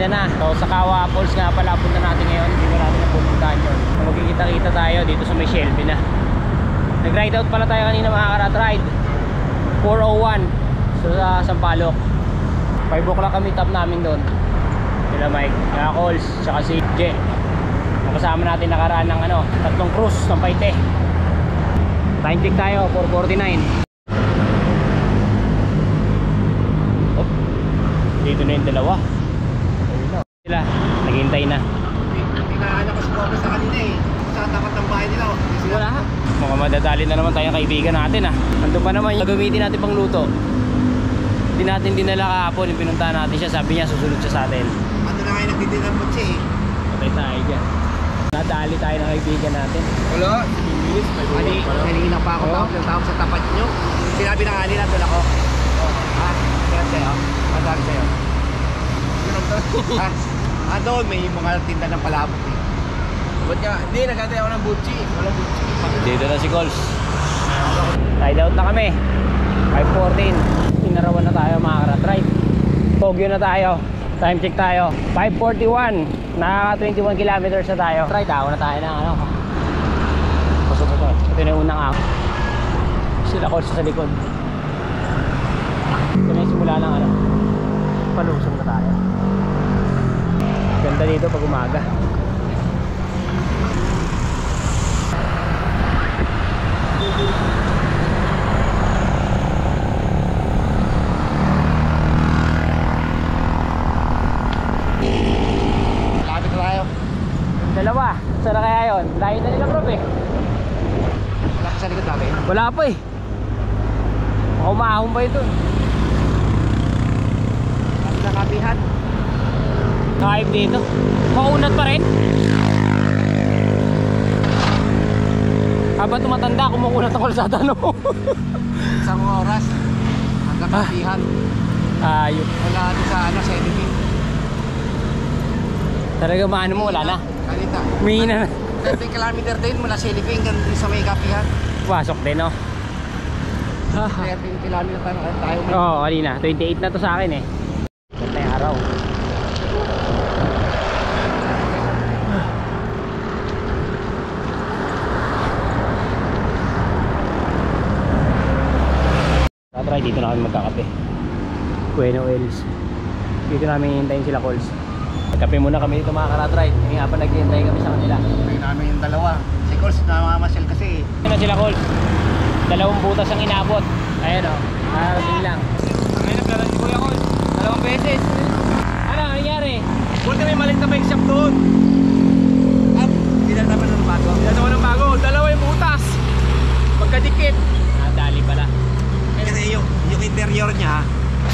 na. So sa Kawa Falls nga pala punta natin ngayon. Hindi na natin napupuntahan yun. So, magkikita-kita tayo dito sa may Shelby na. Nag-ride out pala tayo kanina mga karat ride 4:01. So sa Sampaloc 5 o'clock kami top namin doon. Sila Mike, Calls, tsaka si J. Kasama natin nakaraan ng tatlong cruise ng Paite. Time check tayo 4:49. Dito na yung dalawa. Sila, naghihintay na. Tinaanak ko si Coco sa kanina eh. Sa tapat ng bahay nila. Wala ha. Mukhang madadali na naman tayong kaibigan natin ha. Nandun pa naman yung gagamitin natin pang luto. Hindi natin dinala kahapon. Yung pinuntahan natin siya, sabi niya susunod siya sa atin. Ano na kayo nagdidinapot siya eh. Patay tayo dyan. Nadali tayo ng kaibigan natin. Wala. Kanina pa ako tawag sa tapat nyo. Sinabi na kanina doon ako. Ha? Kaya sa'yo? Madami sa'yo. Ha? Doon may mga tinda ng palabok eh. Ba't nga? Hindi, nagkatay ako ng butchi. Walang butchi. Dito na si Cols. Ride out na kami 5:14. Inarawan na tayo mga karat ride. Pogyo na tayo. Time check tayo 5:41. Nakaka 21 kilometers na tayo. Ride out na tayo ng pasok-pasok. Ito na yung unang ako. Sila Cols sa likod. Ito na yung simula ng palusong na tayo. Ganda dito pag umaga. Lapit na tayo. Dalawa. Sana kaya yun? Layo na nila bro eh. Wala ka sa likod namin. Wala pa eh. Umahon pa ito. Lapit na kapihan. Kahit dito. Maunat pa rin. Habang tumatanda, kumukunat ang kalsada no. Isang oras. Hanggang kapihan. Ayun. Wala sa sa editing. Talaga maano mo, wala na. Kalita. Umihina na. 30 kilometer din mula sa Iliping hanggang sa may kapihan. Pasok din no. 13 kilometer tayo. Oo, kanina. 28 na to sa akin eh. Ganda yung araw. Tatry, dito na kami magkakape. Bueno Oils. Dito namin hintayin sila Cols. Magkape muna kami dito mga karatry. Hindi nga pa naghihintay kami sa kanila. May namin yung dalawa. Si Cols namamasyal kasi eh. Ito na sila Cols. 2 butas ang inabot. Ayan o. Nakarating lang. Ngayon naglalan si Kuya Cols. 2 beses. Ano nangyari? Buti may malik na bike shop doon. Up. Bilang naman ng bago. Yan naman ang bago. 2 yung butas. Magkadikit. Dali pala. Kasi yung interior niya,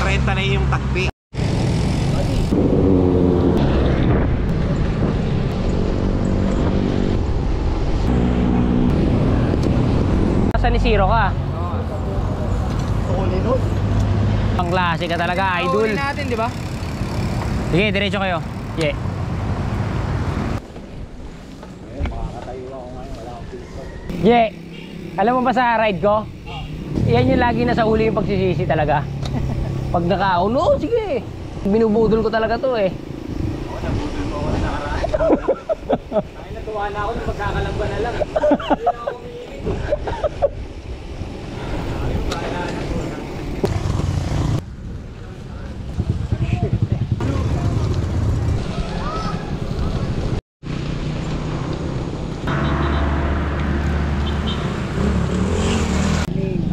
30 na yung takpi. Sa ni Zero ka. Tulinod. Ang klase ka talaga, idol. Uli natin, di ba? Sige, diretso kayo. Yeah. Yeah. Alam mo ba sa ride ko? Yan yung lagi nasa uli yung pagsisisi talaga. Pag nakauno, sige. Binubudol ko talaga to eh. Oo, nabudol mo ako na nakaraan. Ay, natuwa na ako nung magkakalamba na lang. Hindi na ako umiilit.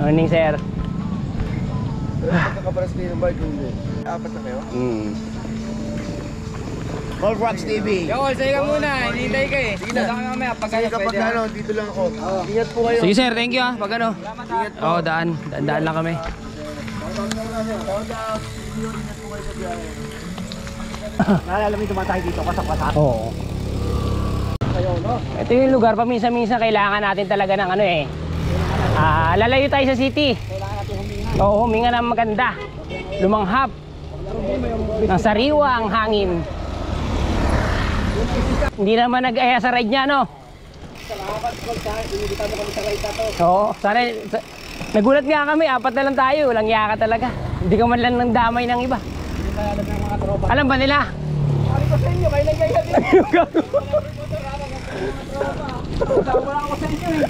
Morning, sir. Pagkakaparas kayo ng bike, hindi. 4 na kayo? All Rocks TV. Yo, sige ka muna. Hinihintay ka eh. Sige na. Sige mamaya. Sige kapag ano, dito lang ako. Ingat po kayo. Sige, sir. Thank you ah. Pag ano. Oo, daan. Daan lang kami. Naalala mo yung tumatay dito, kasak-kasak. Oo. Ito yung lugar. Paminsan-minsan kailangan natin talaga ng ano eh. Lalayo tayo sa city. Oo, huminga ng maganda. Lumanghap. Ng sariwa ang hangin. Hindi naman nag-aya sa ride niya, no? Salamat, Coach. Inibita mo kami sa ride na to. Oo, sana. Nagulat nga kami, 4 na lang tayo. Walang yaka talaga. Hindi ka man lang ng damay ng iba. Hindi tayo alam ng mga tropa. Alam ba nila? sa inyo, kayo nagkaya din. Wala ako sa inyo eh.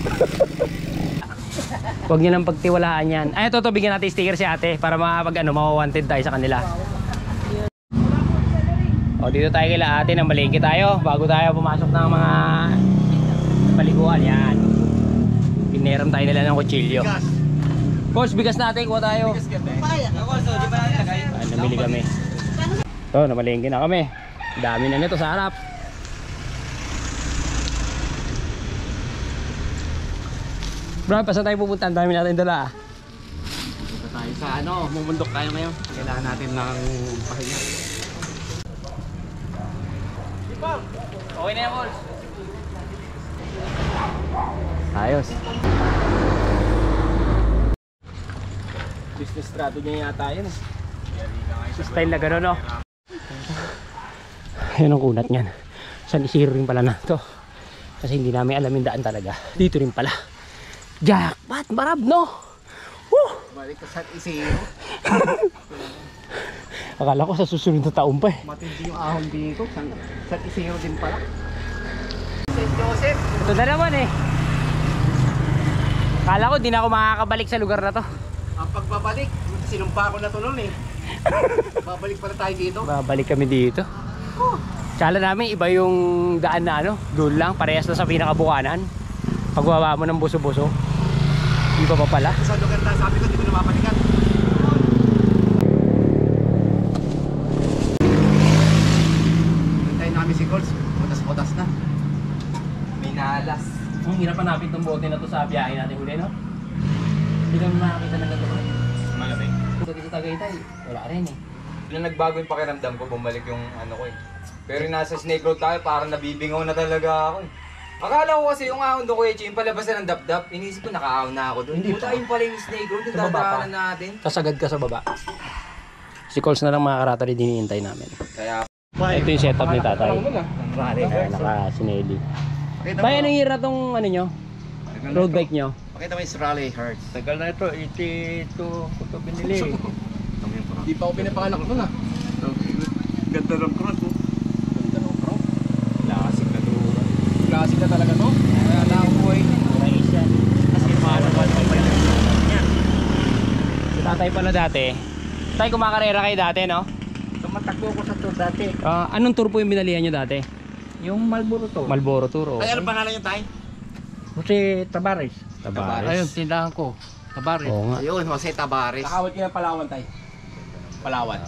Huwag nyo nang pagtiwalaan yan. Ay, ito, bigyan natin sticker si ate para mawa-wanted tayo sa kanila. O, dito tayo kila ate, nang malingki tayo bago tayo pumasok ng mga paliguan. Yan. Pineram tayo nila ng kutsilyo. Coach, bigas natin, kuha tayo. Ay, namili kami. Ito, namalingki na kami. Dami na nito sa harap. Bro, pasan tayo pupunta? Ang dami natin dala. Dito tayo sa mumundok tayo ngayon. Kailangan natin ng pahinga. Okay na yan, boss. Ayos. Business strategy niya yata yun. Style na gano'n, no? Ayun ang kunat niyan. San Isidro rin pala na to. Kasi hindi namin alam yung daan talaga. Dito rin pala. Jackpot! Marab, no? Woo! Balik ka sa Isidro. Akala ko sa susunod na taon pa eh. Matindi yung ahon dito. Sa Isidro din pala. St. Joseph. Ito na naman eh. Akala ko di na ako makakabalik sa lugar na to. Ang pagbabalik, sinumpa ko na to noon eh. Babalik pala tayo dito. Babalik kami dito. Tsala namin iba yung daan na ano. Doon lang, parehas na sa pinakabukanan. Pagbaba mo ng buso-buso. Iba pa pala. Sa lugar na sabi ko, di ko na mapalikan. Hintayin namin si Colts. Putas-putas na. May nalas. Ang hirap hanapin itong bote na to sa biyahe natin huli, no? Hindi kami makakita ng ganito. Malamig. Ito dito Tagaytay, wala rin eh. Nung nagbago yung pakiramdam ko, bumalik yung ano ko eh. Pero yung nasa Snake Road tayo, parang nabibingaw na talaga ako eh. Akala ko kasi yung ahon do ko yung palabas na ng dap-dap, inisip ko nakaahon na ako doon. Hindi Puta, pa. yun pala yung Snake Road, yung Sa baba pa. dadaanan natin. Sasagad ka sa baba. Si Coles na lang mga karata rin hinihintay namin. Kaya, Ito yung setup ni tatay. Rally. Naka-sineli. Pakita mo. Tay, anong year na tong ano nyo? Road bike nyo? Pakita mo yung Rally Hertz. Tagal na ito, 82 ko ito binili. Di pa ako pinapanganak nun ah. Ganda ng cross oh. Ganda ng cross. classic na dura. Classic na talaga to. Kaya na ako eh. Nice yan. Kasi paano pa yan? Si tatay pala dati. Tay, kumakarera kayo dati, no? Tumatakbo ko sa tour dati. Anong tour po yung binalihan nyo dati? Yung Marlboro to. Malboro Tour o? Ay, ano pangalan yung tayo? Jose Tabares. Tabares. Ayun, tindahan ko. Tabares. Oo nga. Ayun, Jose Tabares. Nakawat ka ng Palawan tayo. Palawan.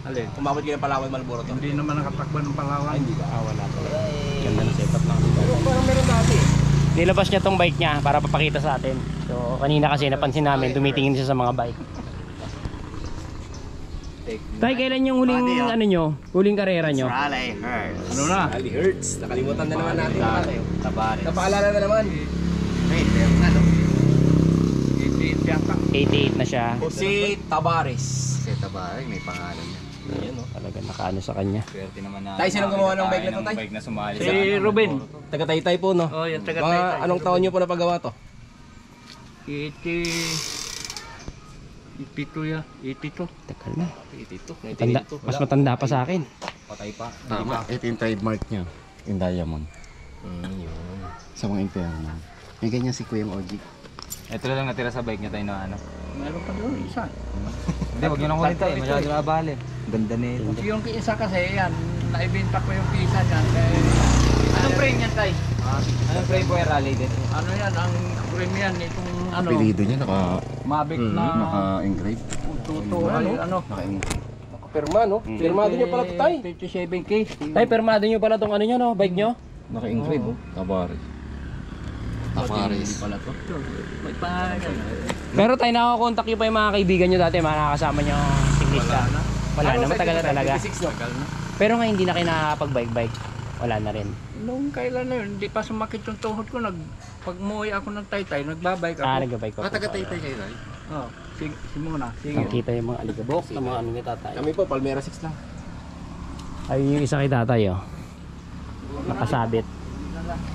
Alin? Kumabot ka ng Palawan, Malboro to. Hindi naman nakatakbo ng Palawan. Hindi ba? Wala talaga. Ganda ng setup lang. Parang meron dati. Nilabas niya tong bike niya para papakita sa atin. So kanina kasi napansin namin tumitingin siya sa mga bike. Tay, kailan yung huling Body, ano nyo? Huling karera nyo? Rally Hertz. Ano na? Ali Hertz. Nakalimutan na naman natin. Tabares. Napaalala na naman. Wait, meron na no? 88 yata. 88 na siya. Jose Tabares. Jose Tabares, may pangalan niya. Ayan o. Talaga nakaano sa kanya. Swerte naman na. Tay, sinong gumawa ng bike na to, tay? Bike na sumali Si sa ano, Ruben. Taga-Taytay po, no? Oh, yung taga Mga Taytay. anong taon nyo po napagawa to? 82 ya. 82. Tagal na. 82. Tanda, mas matanda pa sa akin. patay pa. Tama, ito yung trademark niya. Yung diamond. Sa mga interno. May ganyan si Kuyang Oji. Ito na lang natira sa bike niya tayo na ano. Meron pa doon isa. Hindi, wag nyo nang kulit tayo. Masyado na bali. Ganda nito. Yung isa kasi yan, naibenta ko yung pisa niyan. Anong frame yan, Tay? Anong frame po yung rally din? Ano yan, ang frame yan, itong ano, Apelido niya Mavic na naka-engrave. tuto, ano, Naka-engrave. Pirma, no? Pirmado nyo pala to, tay. 57K. Tay, permado nyo pala tong ano nyo, no? Bike nyo? Naka-engrave oh. Tabares. Tabares. May pangalan. Pero tayo nakakontak nyo pa yung mga kaibigan nyo dati, mga nakakasama nyo siklista. Wala na, matagal na talaga. 26, no? Pero nga hindi na kayo nakakapag-bike-bike. Wala na rin. Noong kailan na yun, hindi pa sumakit yung tuhod ko. Pag umuwi ako ng Taytay, nagbabike ako. Nag-bike ko. Taga-Taytay kayo, Ray? Oh, sige muna. Sige. Nakita yung mga aligabok ng mga ano ni tatay. Kami po, Palmera 6 lang. Ayun yung isa kay tatay, oh. Nakasabit.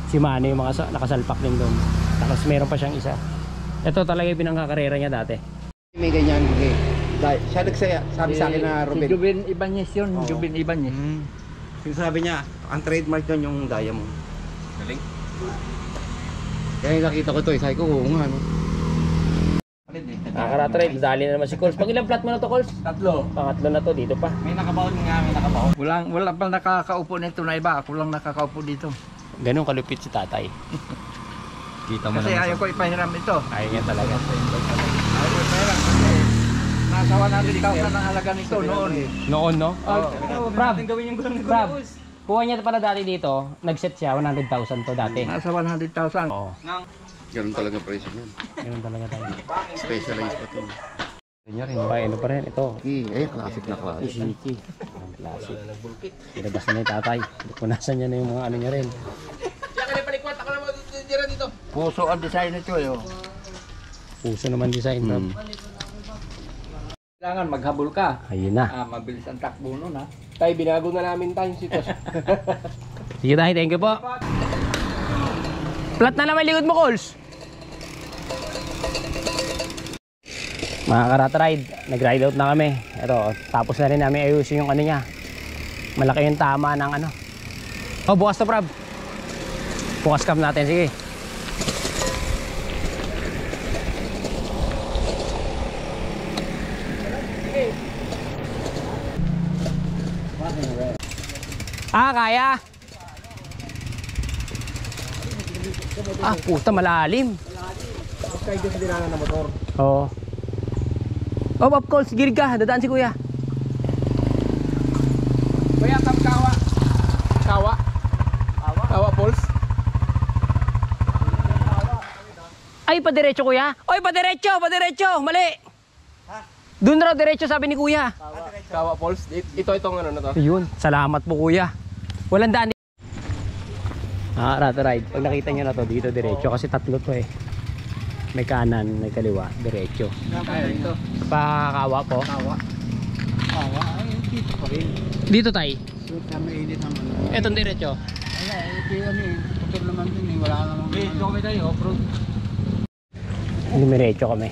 Si Mano yung mga nakasalpak din doon. Tapos meron pa siyang isa. Ito talaga yung pinangkakarera niya dati. May ganyan, okay. Dahil siya nagsaya, sabi sa akin na Si Ruben. Jubin Ibanez yun, Jubin Ibanez. Sinasabi niya, ang trademark yun yung diamond. Galing. Kaya nakita ko to, sabi ko, oo nga, no? Nakakaratride, dali na naman si Coles. Pag ilang plat mo na to, Coles? 3. Pangatlo na to, dito pa. May nakabaon nga, may nakabaon. Wala pa nakakaupo nito na iba. Ako lang nakakaupo dito. Ganun kalupit si tatay. Kita mo Kasi naman. ayaw ko ipahiram ito. Ayaw niya talaga. Ayaw ko ipahiram kasi nasa 100,000 ang halaga nito noon. Noon, no? Prab, gawin yung gulong ni Prab, kuha niya pala dati dito, nag-set siya, 100,000 to dati. Nasa 100,000. Oo, Ganun talaga presyo niyan. ganun talaga tayo. Specialized pa to. Ganyan rin. Okay, ano pa rin, ito. Classic na classic. Ishiki. Ang classic. Pinabas na yung tatay. Punasan niya na yung mga ano niya rin. Puso ang design nito eh. Puso naman design, Prab. Kailangan maghabol ka. Ayun na. Mabilis ang takbo nun ha. Tay, binago na namin tayo si Tos. Sige tayo, thank you po. Flat na naman likod mo, Coles. Mga karatride, nag-ride out na kami. Ito, tapos na rin namin ayusin yung ano niya. Malaki yung tama ng ano. Oh, bukas to, Prab. Bukas cam natin, sige. Kaya. Puta, malalim. Kaya dyan sa dinaanan na motor. Oo. Oh, of course, girig ka. Dadaan si kuya. Kuya, kawa. Kawa. Kawa, Pauls. Ay, padiretso kuya. Oy, padiretso, padiretso. Mali. Doon raw diretso sabi ni kuya. Kawa, Pauls. Itong ano na to. Ayun, salamat po kuya. Walang daan. Rata ride. Pag nakita nyo na to, dito diretso. Kasi tatlo to eh. May kanan, may kaliwa, diretso. Ito. Pakawa po. Kawa. Kawa. Ay, dito pa rin. Dito tay. So, mainit ang ano. Etong diretso. Wala, ito yan eh. Putol naman din eh. Wala namang... Dito kami tayo, off-road. Dumiretso kami.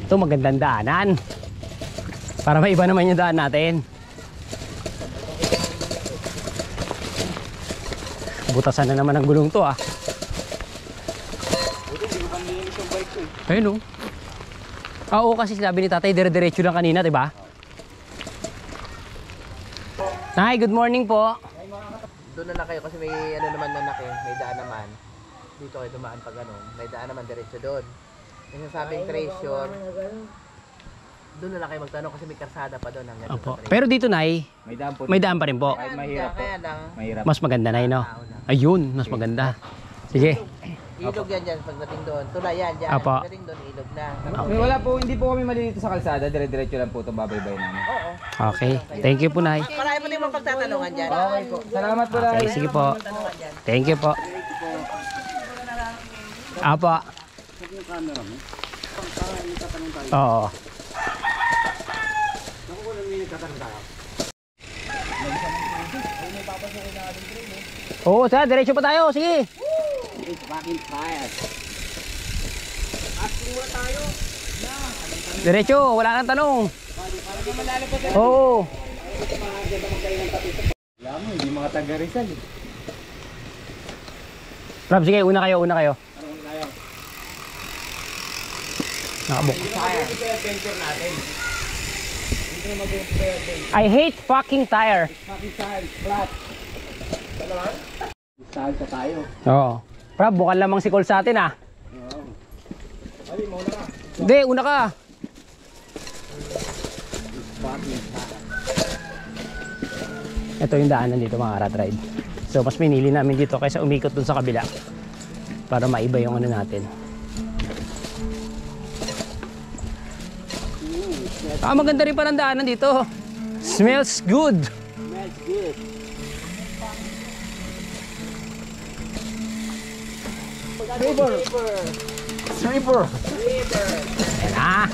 Ito magandang daanan. Para maiba naman yung daan natin. Butasan na naman ang gulong to ah. Ayun oh. Oo, kasi sinabi ni tatay dire-diretso lang kanina, 'di ba? Nay, good morning po. Doon na lang kayo kasi may ano naman na may daan naman. Dito kayo dumaan pag ano, may daan naman diretso doon. Yung sinasabing treasure, doon na lang kayo magtanong kasi may karsada pa doon hanggang Opo. Pero dito, Nay, May daan po. may daan pa rin po. mahirap kaya lang, Mahirap. Mas maganda, Nay, no? Ayun, mas maganda. Sige. ilog yan dyan pagdating doon. Tulay yan dyan. Apo. Pagdating doon, ilog na. Wala po, hindi po kami mali dito sa kalsada. Dire-diretso lang po itong babaybay namin. Oo. Okay. Thank you po, Nay. Marami mo din mo pagtatanungan dyan. Okay po. Salamat po Okay, sige po. Pagtatanungan dyan. Thank you po. Apa. Oo. Oo, sir, diretso pa tayo. Sige. Diretso, wala nang tanong. Oo. Hindi mga taga Rizal. Rob, sige, una kayo, una kayo. Nakabuk. I hate fucking tire. Saan pa tayo? Oo. Rob, bukan lamang si Cole sa atin ah. Hindi, una ka. Ito yung daanan dito mga rat ride. So mas pinili namin dito kaysa umikot dun sa kabila para maiba yung ano natin. Maganda rin pa ng daanan dito. Smells good. Smells good. River. Ayan na.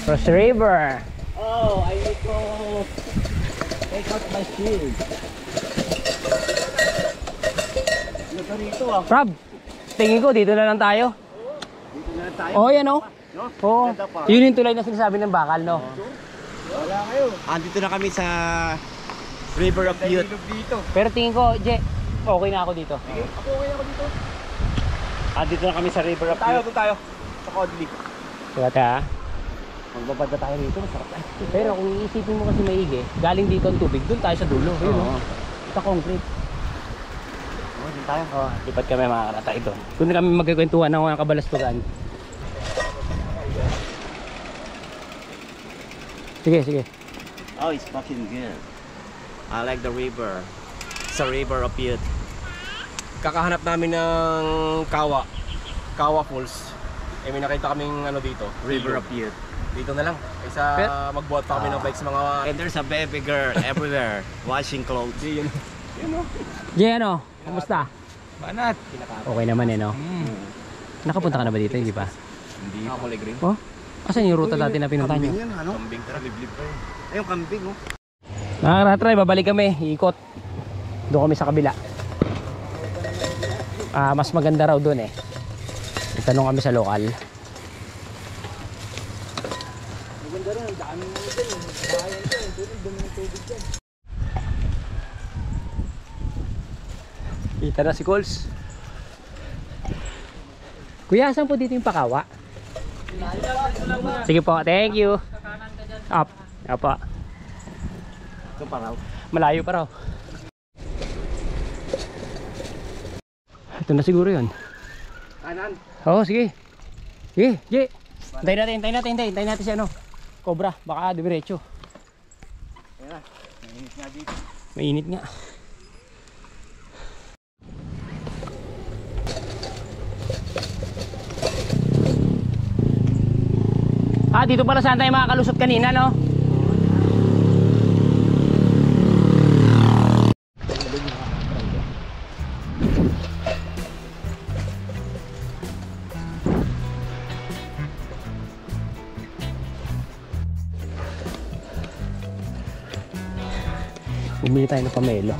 Cross River. Oh, I need to take out my shield. Ito rito ah. Rob, tingin ko dito na lang tayo. Dito na tayo. Oh, yan oh. No? Oh. Ganda pa. Yun yung tulay na sinasabi ng bakal, no? Wala kayo. Andito na kami sa River of Youth. Dito. Pero tingin ko, Je, okay na ako dito. Ako okay ako dito. Dito na kami sa River of Tayo, Youth. doon tayo. Sa Codley. Kaya tayo, magbabad na tayo dito, masarap tayo. Pero kung iisipin mo kasi maigi, galing dito ang tubig, doon tayo sa dulo. Yun, no? Sa concrete. Doon tayo. Lipat kami mga karatay doon. Doon kami magkikwentuhan ng mga kabalastugan. Sige, sige. Oh, it's fucking good. I like the river. It's a river of youth. Kakahanap namin ng Kawa. Kawa Falls. Eh may nakita kaming ano dito, River of youth. Dito na lang. Kaysa magbuhat pa kami ng bike sa mga... And there's a baby girl everywhere washing clothes. Yun. Je, ano? Kamusta? Banat. Okay naman eh, no? Nakapunta ka na ba dito? Hindi pa? Hindi. Nakakulay green. Oh? Asan yung ruta dati na pinuntahan nyo? Yan, ano? Kambing tara. Liblib pa yun. Ay, yung kambing, oh. Mga karatay, babalik kami. Iikot. Doon kami sa kabila. Mas maganda raw doon eh. Itanong kami sa lokal. Maganda rin, ang dami mo dyan. Bahayan ko, ang tubig, dumi ng tubig dyan. Kita na si Coles. Kuya, saan po dito yung Pakawa? Sige po, thank you. Up. Apa. Ito pa raw. Malayo pa raw. Ito na siguro yun. Kanan. Oo, sige. Sige, sige. Hintayin natin si ano. Cobra, baka diretso. Mainit nga dito. Mainit nga. Dito pala saan tayo makakalusot kanina, no? Bumili tayo ng pamelo.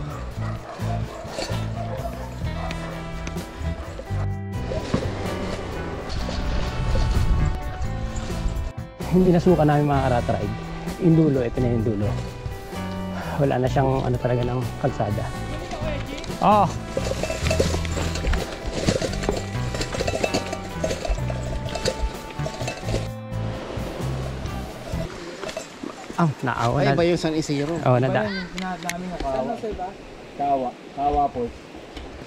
Hindi nasuka namin mga rat ride. Yung dulo, ito na yung dulo. Wala na siyang ano talaga ng kalsada. Oh! Naawa na. Ay, ba yung San Isidro? Oh, nada. namin yung Kawa. Kawa Falls.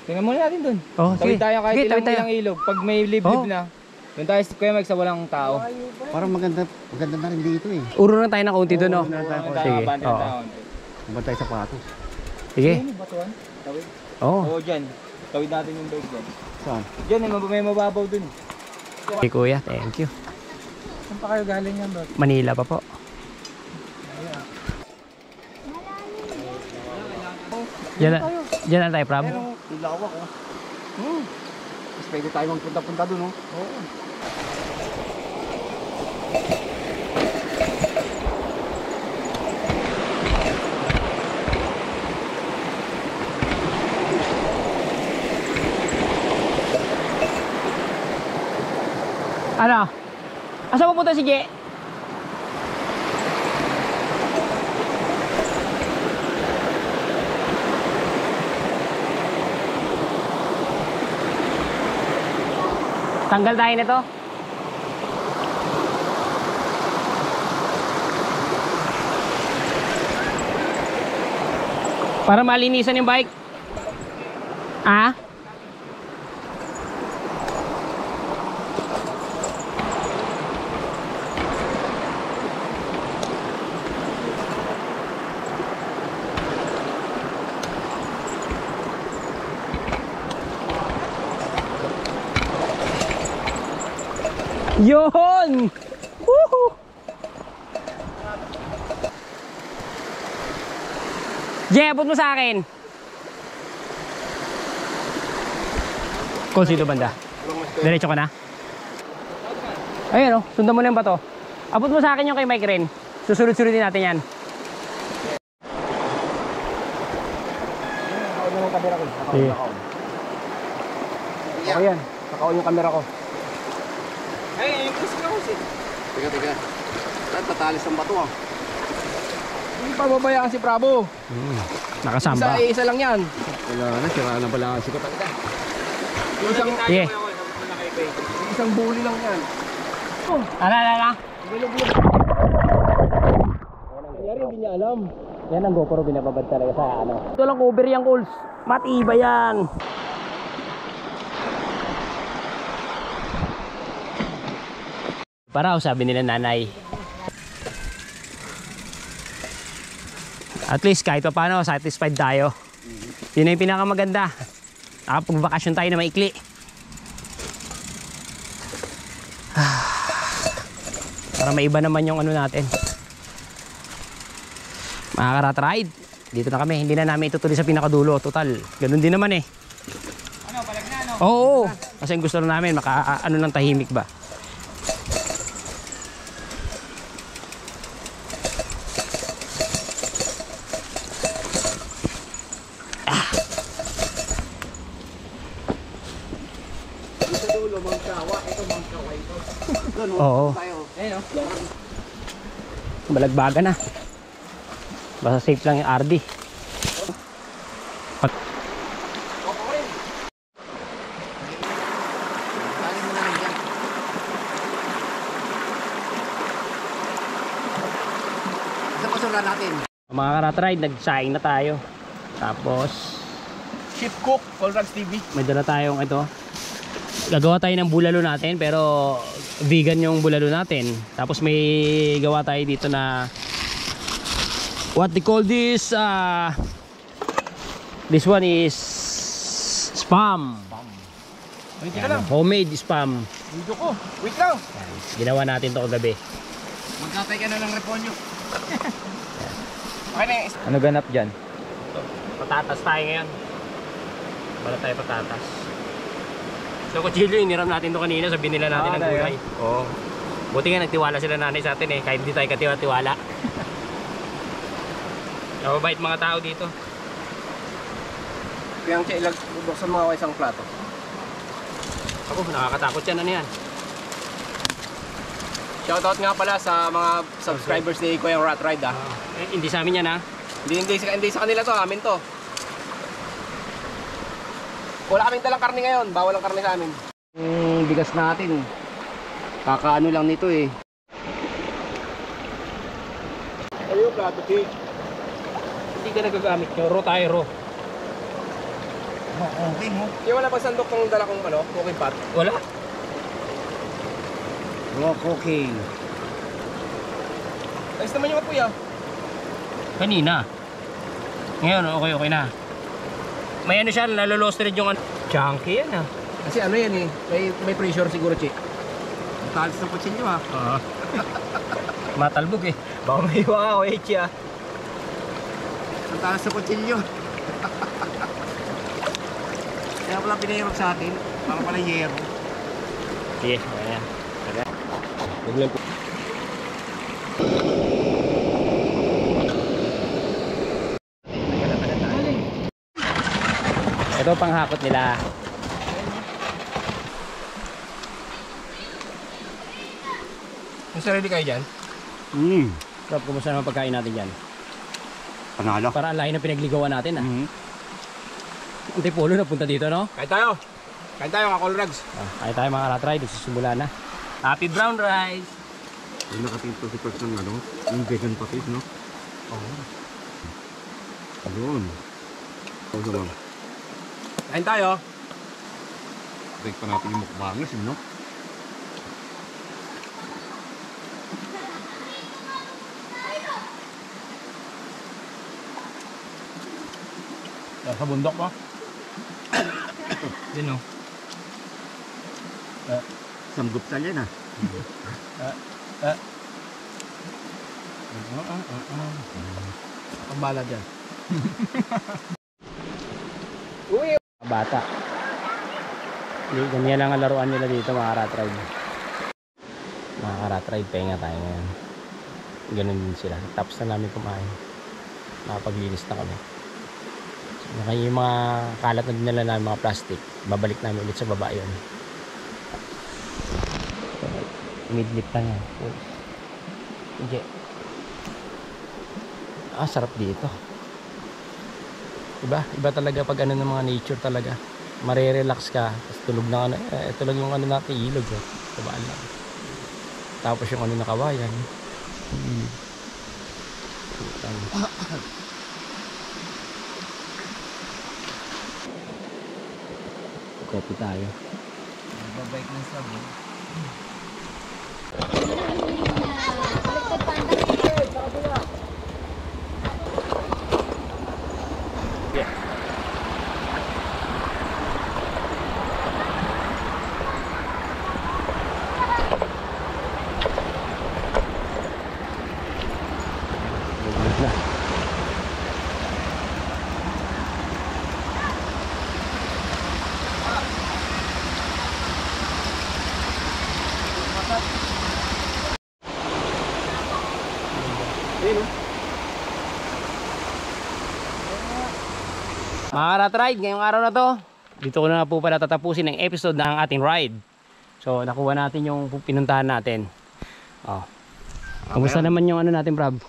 Tingnan muna natin dun. Oh, sige. Tawid tayo kahit Sige, tawid tayo. ilang ilog. Pag may liblib na. Doon tayo Kuya Mike sa walang tao. Parang maganda na rin dito eh. Uro lang tayo ng kaunti doon, no? Sige. Oo. Maganda tayo sa patos. Sige. Batuan? Tawid? Oo. Oo, dyan. Tawid natin yung bike dyan. Saan? Dyan, may mababaw dun. Okay, kuya. Thank you. Saan pa kayo galing yan, bro? Manila pa po. Diyan na tayo, Prab. Lawak, oh. Mas pwede tayo magpunta-punta dun, oh. Oo. Ano? Asa pupunta si Je? Tanggal tayo nito. Para malinisan yung bike. Ah? Yun! Woohoo! Jay, abot mo sa akin. Kung sino banda? Diretso ka na? Ayun, oh, sundan mo lang ba to? Abot mo sa akin yung kay Mike rin. Susunod-sunodin natin yan. Sige. Ako yan. Nakaon yung camera ko. Teka. Saan tatalis ang bato, ah? Hindi pababayaan si Bravo. Nakasamba. Isa lang yan. Wala na, sira na pala si Kapatid. Sige. Isang bully lang yan. Ala. Nangyari, hindi niya alam. Yan ang GoPro binababad talaga sa ano. Ito lang cover yung calls. Matibay yan. Paraw, sabi nila nanay. At least kahit pa paano, satisfied tayo. Yun na yung pinakamaganda. Nakapag-bakasyon tayo na maikli. Para maiba naman yung ano natin. Mga karat ride, dito na kami. Hindi na namin itutuloy sa pinakadulo. Total, ganun din naman eh. Ano, palag na, no? Oo, kasi gusto na namin ano lang tahimik ba. Oo. Balagbaga na. Basta safe lang yung RD. Balik mo na lang dyan. Sa pasura natin. Mga karat-ride, nag-saing na tayo. Tapos Chip Cook, Colrags TV. may dala tayong ito. Gagawa tayo ng bulalo natin, pero vegan yung bulalo natin. Tapos may gawa tayo dito na what they call this, this one is spam. Wait Yan, homemade spam. Video ko. Wait lang. Yan, ginawa natin to kagabi. Magkatay ka na ng reponyo. Okay na yung Ano ganap dyan? Patatas tayo ngayon. Para tayo patatas. So kutsilyo, iniram natin to kanina. Sabi nila natin ng gulay. Oo. Buti nga nagtiwala sila nanay sa atin eh. Kahit hindi tayo katiwa-tiwala. Mababait mga tao dito. Kaya ang ilag, bubuksan mga isang plato. Ako, nakakatakot yan. Ano yan? Shoutout nga pala sa mga subscribers ni Kuya Rat Ride Hindi sa amin yan ha. Hindi sa kanila to, amin to. Wala kaming dalang karne ngayon, bawal ang karne sa amin. Bigas natin. Kakaano lang nito eh. Ayun, plato cake. Hindi ka nagagamit nyo. Raw tayo raw. Okay mo. Kaya wala pang sandok ng dala kong cooking pot. Wala. Raw cooking. Ayos naman yung kuya. Kanina. Ngayon, okay na. May ano siya, nalolosted yung ano. Chunky yan ha. Kasi ano yan eh, may pressure siguro, Chi. Talis ng kutsilyo ha. Matalbog eh. Baka may iwa ako eh, siya. Ang talas ng kutsilyo. Kaya pala pinahirap sa atin. Para pala yero. Sige, ayan. Biglang po. Ito pang hakot nila. Yung sarili kayo dyan? Rob, kumusta naman pagkain natin dyan? Panalo. Para ang lahi ng pinagligawan natin ah. Ang Tipolo na punta dito no? Kain tayo. Kain tayo mga Colrags. Kaya tayo mga rat ride, nagsisimula na. Happy brown rice! Yung nakatinto si Perks ng ano, yung vegan patis, no? Oo. Ayun. Oo naman. Kain tayo. Break pa natin yung mukbangers, no? Sa bundok pa. Yun o. Samgupsal yan, ah. Ang bala dyan. Bata. Ganyan lang ang laruan nila dito mga rat ride. Mga rat ride, pahinga tayo ngayon. Ganun din sila. Tapos na namin kumain. Nakapaglinis na kami. So, yung mga kalat na dinala namin, mga plastic, babalik namin ulit sa baba yun. Midlip lang yan. Okay. Sarap dito. Iba talaga pag ano ng mga nature talaga. Marerelax ka, tapos tulog na ano, ito lang yung ano natin, ilog eh. Tabaan lang. Tapos yung ano na kawayan. Kopi tayo. Babike ng sabi. Mga rat ride, ngayong araw na to, dito ko na po pala tatapusin ang episode ng ating ride. So nakuha natin yung pinuntahan natin. Kamusta naman yung ano natin, Brab?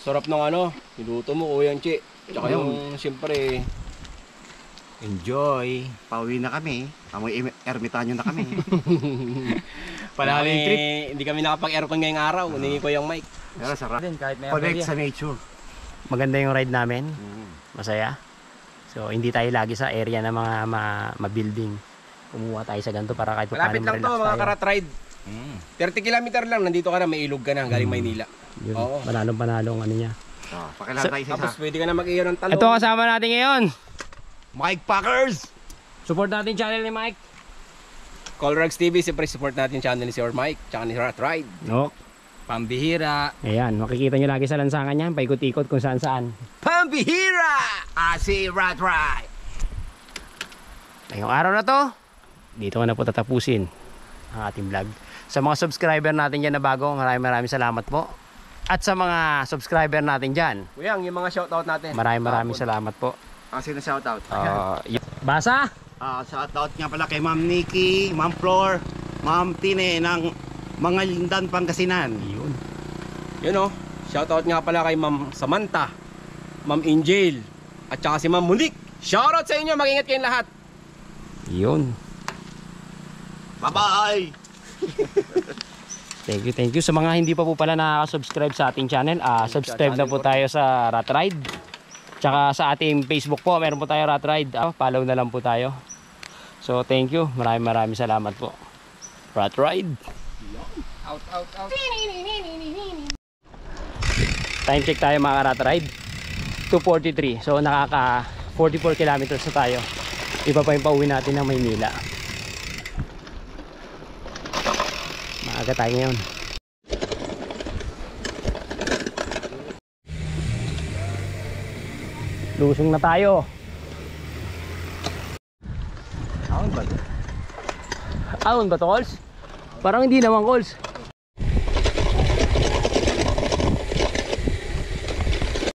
Sarap ng ano, niluto mo Kuya Chi. Tsaka yung siyempre, Enjoy. Pauwi na kami. Amoy ermitanyo na kami. palagi trip. Hindi kami nakapag-aircon ngayong araw. Huningi ko yung mic. Pero sarap. Din kahit may Connect aberya. sa nature. Maganda yung ride namin. Masaya. So hindi tayo lagi sa area na mga ma-building. Kumuha tayo sa ganito para kahit Malapit lang to mga karat ride. 30 kilometer lang, nandito ka na, may ilog ka na, galing Maynila. Yun, Oo. panalong-panalong ano niya. Pakilala tayo sa Tapos isa. pwede ka na mag-iyo ng talong. Ito kasama natin ngayon. Mike Packers! Support natin channel ni Mike. Colrags TV, siyempre support natin channel ni Sir Mike, tsaka ni Rat Ride. No. Pambihira. Ayan, makikita nyo lagi sa lansangan niya, paikot-ikot kung saan-saan. Pambihira! Si Rat Ride. Ngayong araw na to, dito ko na po tatapusin ang ating vlog. Sa mga subscriber natin dyan na bago, maraming salamat po. At sa mga subscriber natin dyan, Kuyang, yung mga shoutout natin. maraming salamat po. Sino shoutout? Basa! Shoutout nga pala kay Ma'am Nikki, Ma'am Flor, Ma'am Tine ng mga Lindan, Pangasinan. Yun. Yun o, shoutout nga pala kay Ma'am Samantha, Ma'am Angel, at saka si Ma'am Monique. Shoutout sa inyo, mag-ingat kayong lahat. Yun. Bye-bye! Thank you. Sa mga hindi pa po pala nakaka-subscribe sa ating channel, subscribe na po tayo sa Rat Ride. Tsaka sa ating Facebook po, meron po tayo Rat Ride. Follow na lang po tayo. So thank you. Maraming salamat po. Rat Ride. Out. Time check tayo mga Rat Ride. 2:43. So nakaka 44 kilometers na tayo. Iba pa yung pauwi natin ng Maynila. Maaga tayo ngayon. Lusong na tayo. Ahon ba to, Cols? Parang hindi naman, Cols.